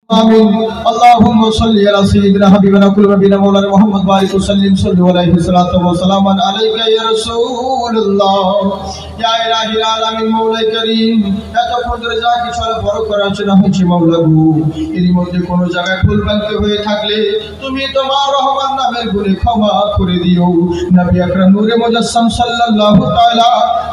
آمين. اللهم صل على سيدنا حبيبنا كل نبينا مولانا محمد بارك وسلم صلوا عليه الصلاة والسلام عليك يا رسول الله يا إله العالمين مولا كريم এতক্ষণ ধরে যা কিছু বড় করার জন্য হয়েছে মাওলা গো এর মধ্যে কোন জায়গায় ভুল ভ্রান্তি হয়ে থাকলে তুমি তোমার রহমান নামের গুণে ক্ষমা করে দিও নবী আকরাম নূরে মুজাসসাম সাল্লাল্লাহু তাআলা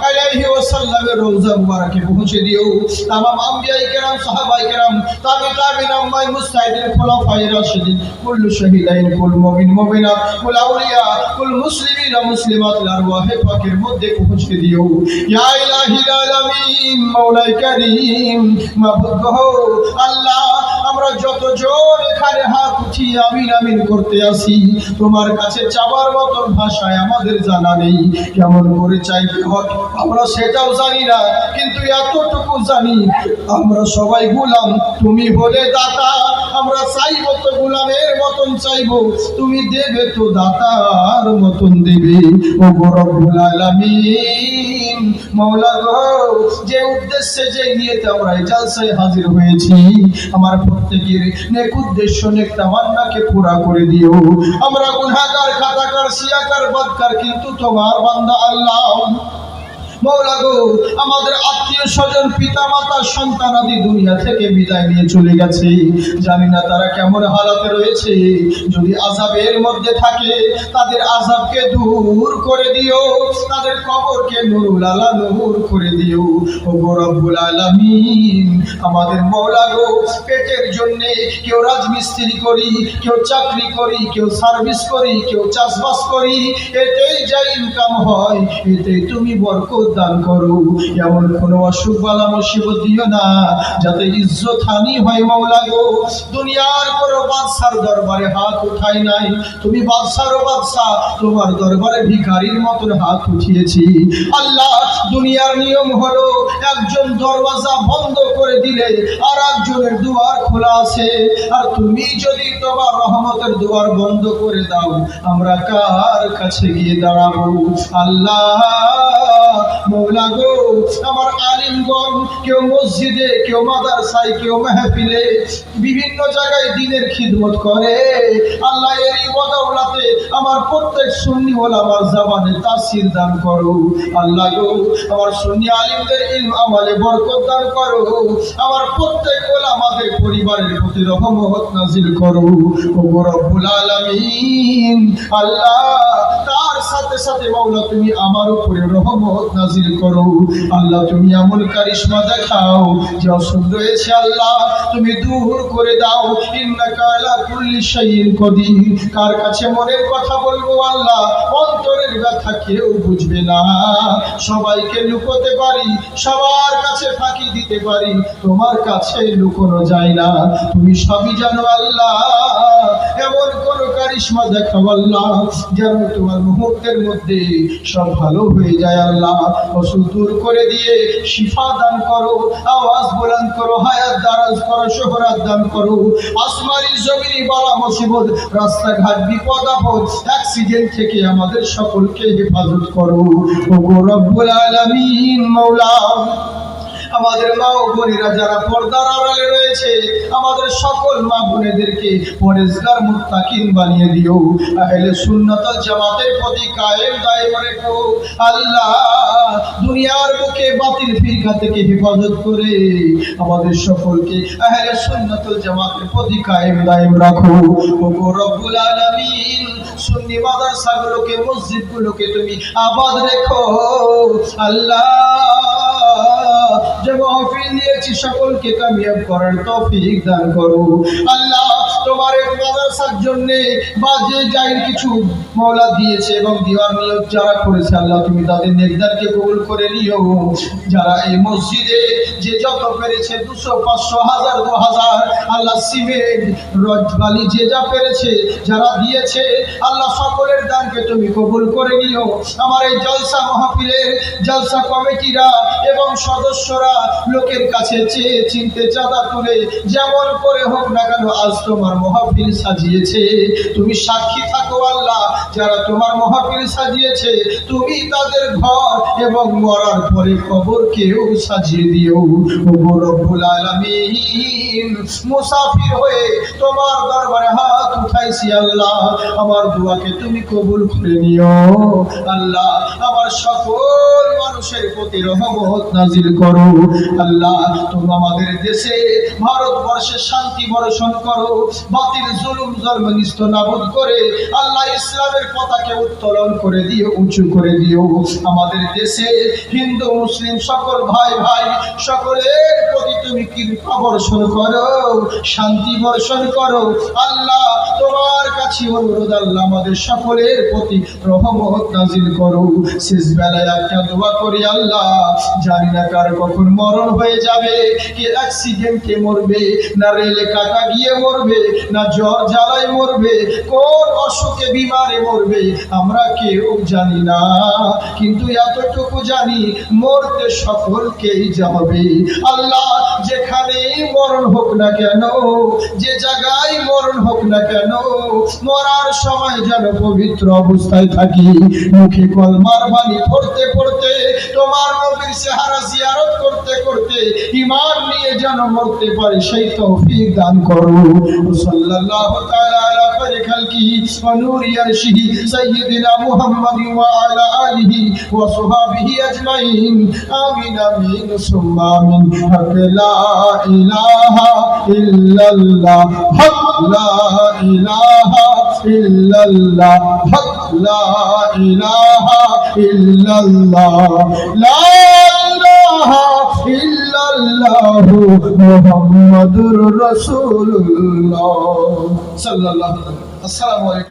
আলাইহি ওয়াসাল্লামের রওজা মুবারকে পৌঁছে দিও तमाम अंबियाए किराम साहबाए किराम ताबीन अम्माए मुस्ताहिदीन खुलाफाए राशिदीन कुल शहीदाइन कुल मुमिन मुमिनात कुल औलिया कुल मुस्लिमीन मुस्लिमात अरवाहे पाकेर मध्य पहुंचे दियो या इलाहिल आलामीन मौला करीम माबूद गो अल्लाह আমরা যতজন এখানে হাত উঠিয়ে আমিন আমিন করতে আসি তোমার কাছে চাবার মতন ভাষায় আমাদের জানা নেই কেমন করে চাইতে হয় আমরা সেটাও জানি না কিন্তু এতটুকু জানি আমরা সবাই গোলাম তুমি বলে দাতা আমরা চাইবো তো গোলামের মতন চাইবো তুমি দেবে তো দাতার মতন দেবে ও রব্বুল আলামিন মাওলা গো যে উদ্দেশ্যে যে নিয়তে আমরা এই জলসায় হাজির হয়েছি আমার প্রত্যেকের নেক উদ্দেশ্য নেক তামান্নাকে পুরা করে দিও আমরা গুনাহগার খাতাকার শিয়াকার বদকার কিন্তু তোমার বান্দা আল্লাহ মৌলা গো আমাদের আত্মীয় স্বজন পিতা মাতা সন্তান আদি দুনিয়া থেকে বিদায় নিয়ে চলে গেছে জানি না তারা কেমন হালাতে রয়েছে যদি আযাবের মধ্যে থাকে তাদের আযাবকে দূর করে দিও তাদের কবরকে নূরুল আলা নূর করে দিও ও রব্বুল আলামিন আমাদের মৌলা গো পেটের জন্য কেউ রাজমিস্ত্রি করি কেউ চাকরি করি কেউ সার্ভিস করি কেউ চাষবাস করি এতেই যা ইনকাম হয় এতে তুমি বরকত দান করো এমন কোনো অসুখ বালা মুসিবত দিও না যাতে ইজ্জত হানি হয় মাওলা গো দুনিয়ার কোনো বাদশার দরবারে হাত উঠাই নাই তুমি বাদশারও বাদশা তোমার দরবারে ভিখারির মতন হাত উঠিয়েছি আল্লাহ দুনিয়ার নিয়ম হলো একজন দরওয়াজা বন্ধ করে দিলে আর একজনের দুয়ার খোলা আছে আর তুমি যদি তোমার রহমতের দুয়ার বন্ধ করে দাও আমরা কার কাছে গিয়ে দাঁড়াবো আল্লাহ মৌলা গো আমার আলিমগণ কেউ মসজিদে কেউ মাদ্রাসায় কেউ মাহফিলে বিভিন্ন জায়গায় দ্বীনের খিদমত করে আল্লাহ এরই বদৌলতে আমার প্রত্যেক সুন্নি ওলামার জবানে তাসির দান করো আল্লাহ গো আমার সুন্নি আলিমদের ইলম আমলে বরকত দান করো আমার প্রত্যেক ওলামাদের পরিবারের প্রতি রহমত নাজিল করো ও রব্বুল আলামিন আল্লাহ তার সাথে সাথে মাওলা তুমি আমার উপরে রহমত নাজিল করো আল্লাহ তুমি আমল কারিশমা দেখাও যে অসুখ রয়েছে আল্লাহ তুমি দূর করে দাও ইন্নাকা আলা কুল্লি শাইইন কদির কার কাছে মনের কথা বলবো আল্লাহ অন্তরের ব্যথা কেউ বুঝবে না সবাইকে লুকোতে পারি সবার কাছে ফাঁকি দিতে পারি তোমার কাছে লুকোনো যায় না তুমি সবই জানো আল্লাহ এমন কোন কারিশমা দেখাও আল্লাহ যেন তোমার মুহূর্তের মধ্যে সব ভালো হয়ে যায় আল্লাহ অসুখ দূর করে দিয়ে শিফা দান করো আওয়াজ বুলন্দ করো হায়াত দারাজ করো শোহরত দান করো আসমানি জমিনি বালা মুসিবত রাস্তাঘাট বিপদ আপদ অ্যাক্সিডেন্ট থেকে আমাদের সকলকে হেফাজত করো ও রব্বুল আলামিন মাওলা আমাদের মা ও বোনেরা যারা পর্দার আড়ালে রয়েছে আমাদের সকল মা বোনেদেরকে পরেজগার মুত্তাকিন বানিয়ে দিও আহলে সুন্নাত ওয়াল জামাতের প্রতি কায়েম দায়েম রেখো আল্লাহ দুনিয়ার বুকে বাতিল ফিরকা থেকে হেফাজত করে আমাদের সকলকে আহলে সুন্নাত ওয়াল জামাতের প্রতি কায়েম দায়েম রাখো ও রব্বুল আলামিন সুন্নি মাদ্রাসাগুলোকে মসজিদগুলোকে তুমি আবাদ রেখো আল্লাহ যে মাহফিল নিয়েছি সকলকে কামিয়াব করার তৌফিক দান করো আল্লাহ তোমার এই মাদ্রাসার জন্য বাজে জায়ের কিছু মাওলা দিয়েছে এবং দিওয়ার নিয়ত যারা করেছে আল্লাহ তুমি তাদের নেকদারকে কবুল করে নিও যারা এই মসজিদে যে যত পেরেছে 200 500 1000 2000 আল্লাহ সিমেন্ট রড বালি যে যা পেরেছে যারা দিয়েছে আল্লাহ সকলের দানকে তুমি কবুল করে নিও আমার এই জলসা মাহফিলের জলসা কমিটিরা এবং সদস্যরা লোকের কাছে চেয়ে চিনতে চাঁদা তুলে যেমন করে হোক না কেন আজ তোমার মাহফিল সাজিয়েছে তুমি সাক্ষী থাকো আল্লাহ, যারা তোমার মাহফিল সাজিয়েছে তুমি তাদের ঘর এবং মরার পরে কবরকেও সাজিয়ে দিও। ওগো রব্বুল আলামিন, মুসাফির হয়ে তোমার দরবারে হাত উঠাইছি আল্লাহ, আমার দোয়াকে তুমি কবুল করে নিও আল্লাহ। আমার সকল মানুষের প্রতি রহমত নাজিল করো আল্লাহ। তুমি আমাদের দেশে ভারতবর্ষে শান্তি বর্ষণ করো, বাতিল জুলুম জুলম নিস্তনাবুদ করে আল্লাহ ইসলামের পতাকা উত্তোলন করে দিও, উঁচু করে দিও। আমাদের দেশে হিন্দু মুসলিম সকল ভাই ভাই সকলের প্রতি তুমি কৃপা বর্ষণ করো, শান্তি বর্ষণ করো আল্লাহ। তোমার কাছে অনুরোধ আল্লাহ, আমাদের সকলের প্রতি রহমত নাজিল করো। শেষ বেলায় একটা দোয়া করি আল্লাহ, জানি না কার কখন মরণ হয়ে যাবে, কে অ্যাক্সিডেন্টে মরবে, না রেলে কাটা গিয়ে মরবে, না জ্বর জ্বালায় মরবে, কোন অসুখে বিমারে মরবে আমরা কেউ জানি না, কিন্তু এতটুকু জানি মরতে সকলকেই যাবে আল্লাহ। যেখানেই মরণ হোক না কেন, যে জায়গায় মরণ হোক না কেন, মরার সময় যেন পবিত্র অবস্থায় থাকি, মুখে কলমার বাণী পড়তে পড়তে, তোমার নবীর চেহারা জিয়ারত করতে করতে ঈমান নিয়ে যেন মরতে পারি, সেই তৌফিক দান করো। সাল্লাল্লাহু তাআলা আলা খায়রি খালকিহি ওয়া নূরি আরশিহি সাইয়্যিদিনা মুহাম্মাদিন ওয়া আলা আলিহি ওয়া সাহবিহি আজমাইন। আমিন আমিন সুম্মা আমিন। হক লা ইলাহা ইল্লাল্লাহ, হক লা ইলাহা ইল্লাল্লাহ, হক লা ইলাহা ইল্লাল্লাহ, লা ইলাহা ইল্লাল্লাহু মুহাম্মাদুর রাসূলুল্লাহ সাল্লাল্লাহু আলাইহি ওয়া সাল্লাম। আসসালামু আলাইকুম।